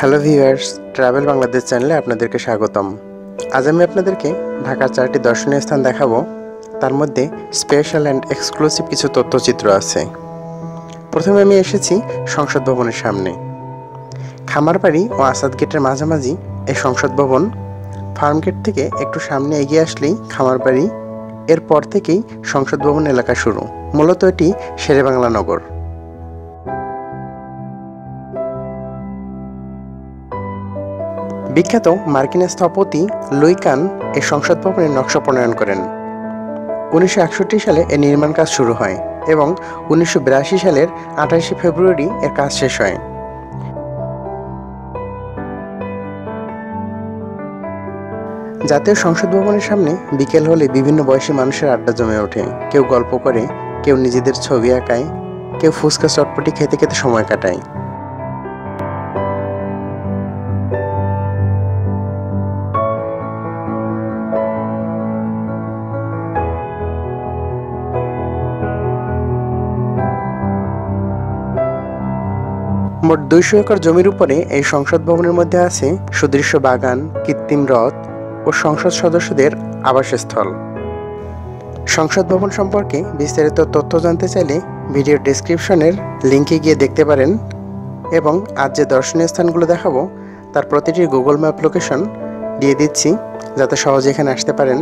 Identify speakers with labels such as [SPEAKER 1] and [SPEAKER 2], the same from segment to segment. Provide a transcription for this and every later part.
[SPEAKER 1] Hello viewers, travel Bangladesh চ্যানেলে আপনাদেরকে স্বাগতম। আজ আমি আপনাদেরকে ঢাকার 4টি দর্শনীয় স্থান দেখাবো। তার মধ্যে স্পেশাল অ্যান্ড এক্সক্লুসিভ কিছু তথ্যচিত্র আছে। প্রথমে আমি এসেছি সংসদ ভবনের সামনে। খামারবাড়ি ও আসাদ গেটের মাঝামাঝি এই সংসদ ভবন। ফার্ম গেট থেকে একটু সামনে এগিয়ে আসলেই খামারবাড়ি, এরপর থেকেই সংসদ ভবন এলাকা শুরু। মূলত এটি শেরেবাংলা নগর। বিখ্যাত মার্কিন স্থপতি লুই কান এই সংসদ ভবনের নকশা প্রণয়ন করেন। 1961 সালে এর নির্মাণ কাজ শুরু হয় এবং 1982 সালের 28 ফেব্রুয়ারি এর কাজ শেষ হয়। জাতীয় সংসদ ভবনের সামনে বিকেল হলে বিভিন্ন বয়সী মানুষের আড্ডা জমে ওঠে। কেউ গল্প করে, কেউ নিজেদের ছবি আঁকায়, কেউ ফুচকা চটপটি খেতে খেতে সময় কাটায়। মোট 200 একর জমির উপরে এই সংসদ ভবনের মধ্যে আছে সুদৃশ্য বাগান, কৃত্রিম হ্রদ ও সংসদ সদস্যদের আবাসস্থল। সংসদ ভবন সম্পর্কে বিস্তারিত তথ্য জানতে চাইলে ভিডিও ডেসক্রিপশনের লিঙ্কে গিয়ে দেখতে পারেন, এবং আজ যে দর্শনীয় স্থানগুলো দেখাবো তার প্রতিটির গুগল ম্যাপ লোকেশন দিয়ে দিচ্ছি, যাতে সহজে এখানে আসতে পারেন।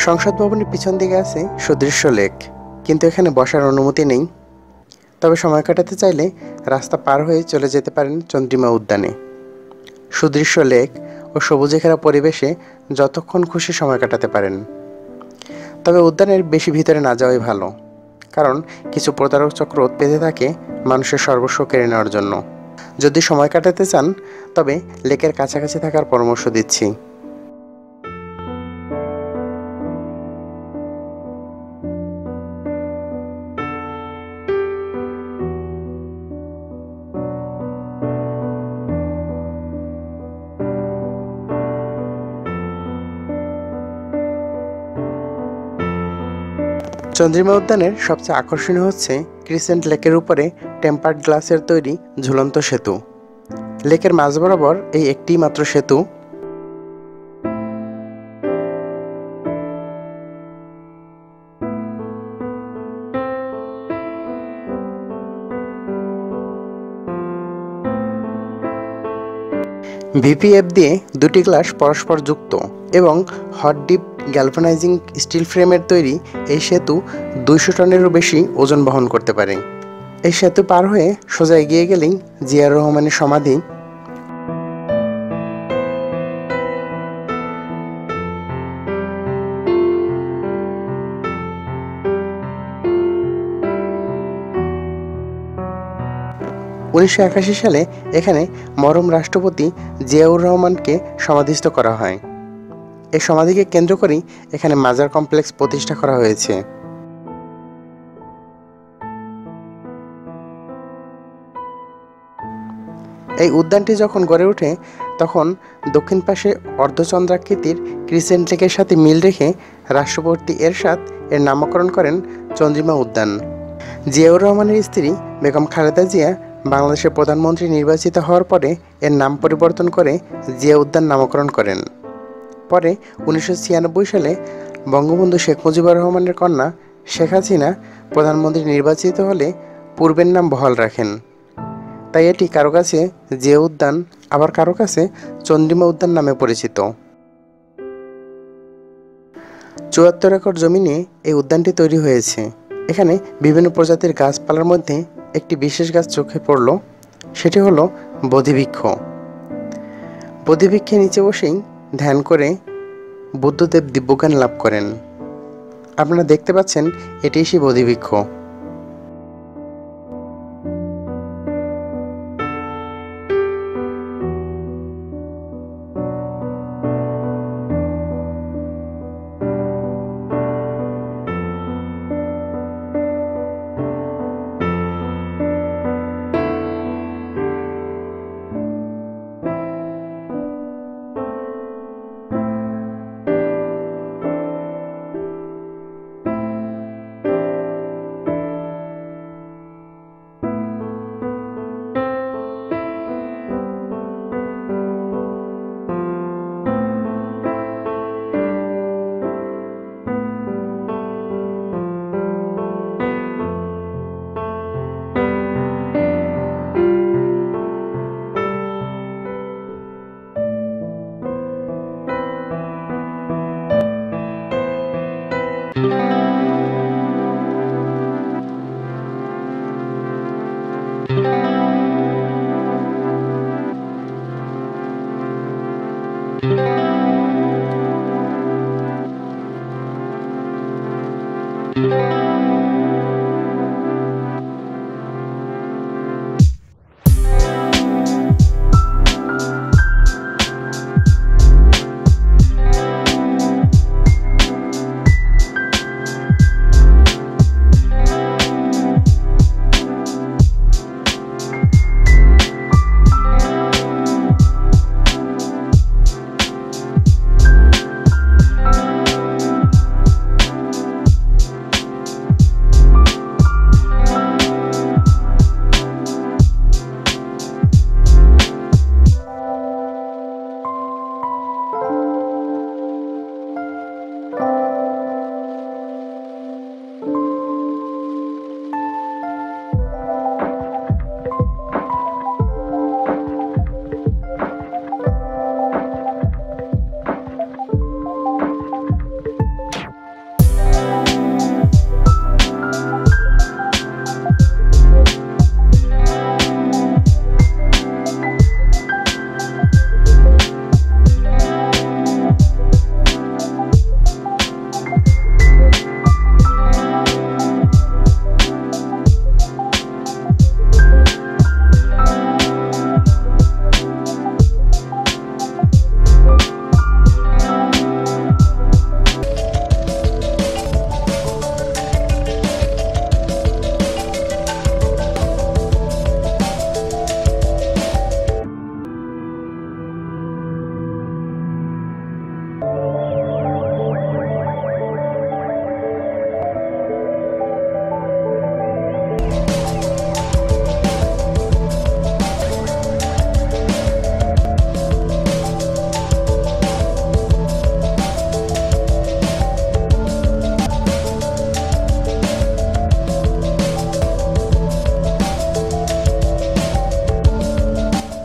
[SPEAKER 1] সংসদ ভবনের পিছন দিকে আছে সুদৃশ্য লেক, কিন্তু এখানে বসার অনুমতি নেই। তবে সময় কাটাতে চাইলে রাস্তা পার হয়ে চলে যেতে পারেন চন্দ্রিমা উদ্যানে। সুদৃশ্য লেক ও সবুজে ঘেরা পরিবেশে যতক্ষণ খুশি সময় কাটাতে পারেন। তবে উদ্যানের বেশি ভিতরে না যাওয়াই ভালো, কারণ কিছু প্রতারক চক্র পেতে থাকে মানুষের সর্বস্ব কেড়ে নেওয়ার জন্য। যদি সময় কাটাতে চান তবে লেকের কাছাকাছি থাকার পরামর্শ দিচ্ছি। চন্দ্রিমা উদ্যানের সবচেয়ে আকর্ষণীয় হচ্ছে ক্রিসেন্ট লেকের উপরে টেম্পার্ড গ্লাসের তৈরি ঝুলন্ত সেতু। লেকের মাঝ বরাবর এই একটি মাত্র সেতু। ভিপিএফ দিয়ে দুটি গ্লাস পরস্পর যুক্ত এবং হট ডিপ গ্যালভানাইজিং স্টিল ফ্রেমের তৈরি এই সেতু 200 টনেরও বেশি ওজন বহন করতে পারে। এই সেতু পার হয়ে সোজা এগিয়ে গেলেই জিয়াউর রহমানের সমাধি। 1981 সালে এখানে মরহুম রাষ্ট্রপতি জিয়াউর রহমানকে সমাধিস্থ করা হয়। এই সমাধিকে কেন্দ্র করেই এখানে মাজার কমপ্লেক্স প্রতিষ্ঠা করা হয়েছে। এই উদ্যানটি যখন গড়ে ওঠে তখন দক্ষিণ পাশে অর্ধচন্দ্রাকৃতির ক্রিসেন্ট লেকের সাথে মিল রেখে রাষ্ট্রপতি এরশাদ এর নামকরণ করেন চন্দ্রিমা উদ্যান। জিয়াউর রহমানের স্ত্রী বেগম খালেদা জিয়া বাংলাদেশের প্রধানমন্ত্রী নির্বাচিত হওয়ার পরে এর নাম পরিবর্তন করে জিয়া উদ্যান নামকরণ করেন। পরে 1996 সালে বঙ্গবন্ধু শেখ মুজিবুর রহমানের কন্যা শেখ হাসিনা প্রধানমন্ত্রী নির্বাচিত হলে পূর্বের নাম বহাল রাখেন। তাই এটি কারো কাছে জিয়া উদ্যান, আবার কারো কাছে চন্দ্রিমা উদ্যান নামে পরিচিত। 74 একর জমি নিয়ে এই উদ্যানটি তৈরি হয়েছে। এখানে বিভিন্ন প্রজাতির গাছপালার মধ্যে একটি বিশেষ গাছ চোখে পড়ল, সেটি হলো বোধিবৃক্ষ। বোধিবৃক্ষের নিচে বসেই ধ্যান করে বুদ্ধদেব দিব্যজ্ঞান লাভ করেন। আপনারা দেখতে পাচ্ছেন এটিই সেই বোধিবৃক্ষ।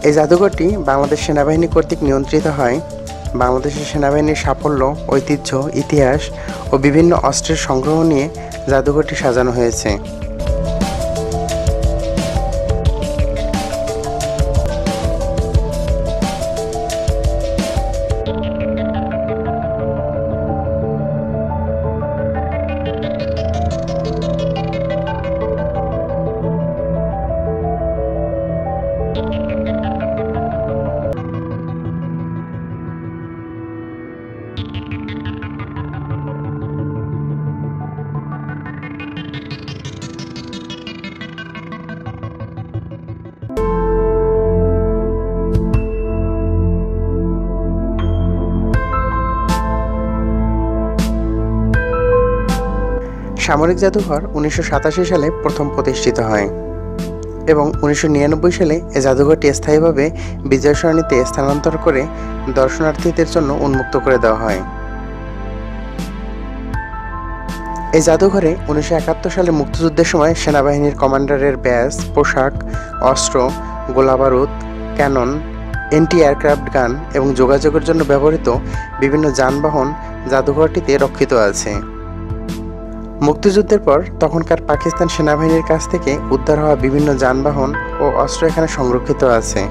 [SPEAKER 1] এই জাদুঘরটি বাংলাদেশ সেনাবাহিনী কর্তৃক নিয়ন্ত্রিত হয়। বাংলাদেশের সেনাবাহিনীর সাফল্য, ঐতিহ্য, ইতিহাস ও বিভিন্ন অস্ত্রের সংগ্রহ নিয়ে জাদুঘরটি সাজানো হয়েছে। সামরিক জাদুঘর 1987 সালে প্রথম প্রতিষ্ঠিত হয় এবং 1999 সালে এই জাদুঘরটি স্থায়ীভাবে বিজয় সরণিতে স্থানান্তর করে দর্শনার্থীদের জন্য উন্মুক্ত করে দেওয়া হয়। এই জাদুঘরে 1971 সালে মুক্তিযুদ্ধের সময় সেনাবাহিনীর কমান্ডারের ব্যাজ, পোশাক, অস্ত্র, গোলাবারুদ, ক্যানন, এন্টি এয়ারক্রাফট গান এবং যোগাযোগের জন্য ব্যবহৃত বিভিন্ন যানবাহন জাদুঘরটিতে রক্ষিত আছে। মুক্তিযুদ্ধের পর তখনকার পাকিস্তান সেনাবাহিনীর কাছ থেকে উদ্ধার হওয়া বিভিন্ন যানবাহন ও অস্ত্র এখানে সংরক্ষিত আছে।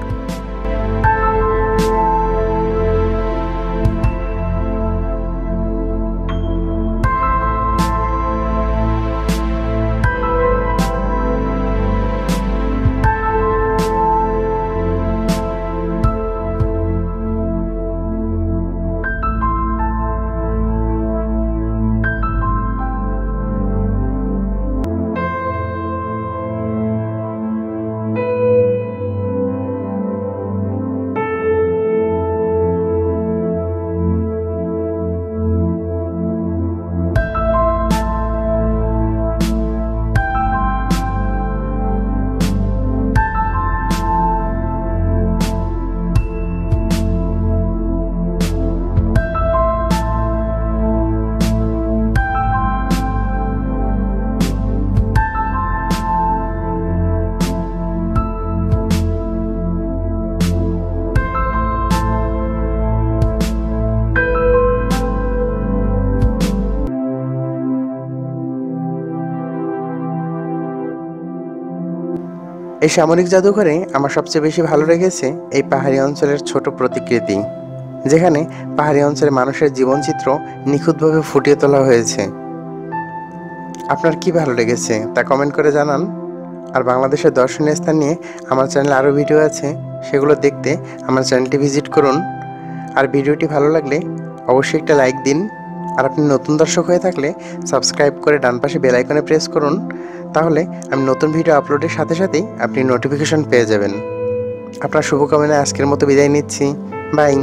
[SPEAKER 1] এই সামরিক জাদুঘরে আমার সবচেয়ে বেশি ভালো লেগেছে এই পাহাড়ি অঞ্চলের ছোট প্রতিকৃতি, যেখানে পাহাড়ি অঞ্চলের মানুষের জীবনচিত্র নিখুঁতভাবে ফুটিয়ে তোলা হয়েছে। আপনার কি ভালো লেগেছে তা কমেন্ট করে জানান। আর বাংলাদেশের দর্শনীয় স্থান নিয়ে আমার চ্যানেলে আরও ভিডিও আছে, সেগুলো দেখতে আমার চ্যানেলটি ভিজিট করুন। আর ভিডিওটি ভালো লাগলে অবশ্যই একটা লাইক দিন। আর আপনি নতুন দর্শক হয়ে থাকলে সাবস্ক্রাইব করে ডান পাশে বেল আইকনে প্রেস করুন, তাহলে আমি নতুন ভিডিও আপলোডের সাথে সাথেই আপনি নোটিফিকেশন পেয়ে যাবেন। আপনার শুভকামনায় আজকের মতো বিদায় নিচ্ছি। বাই।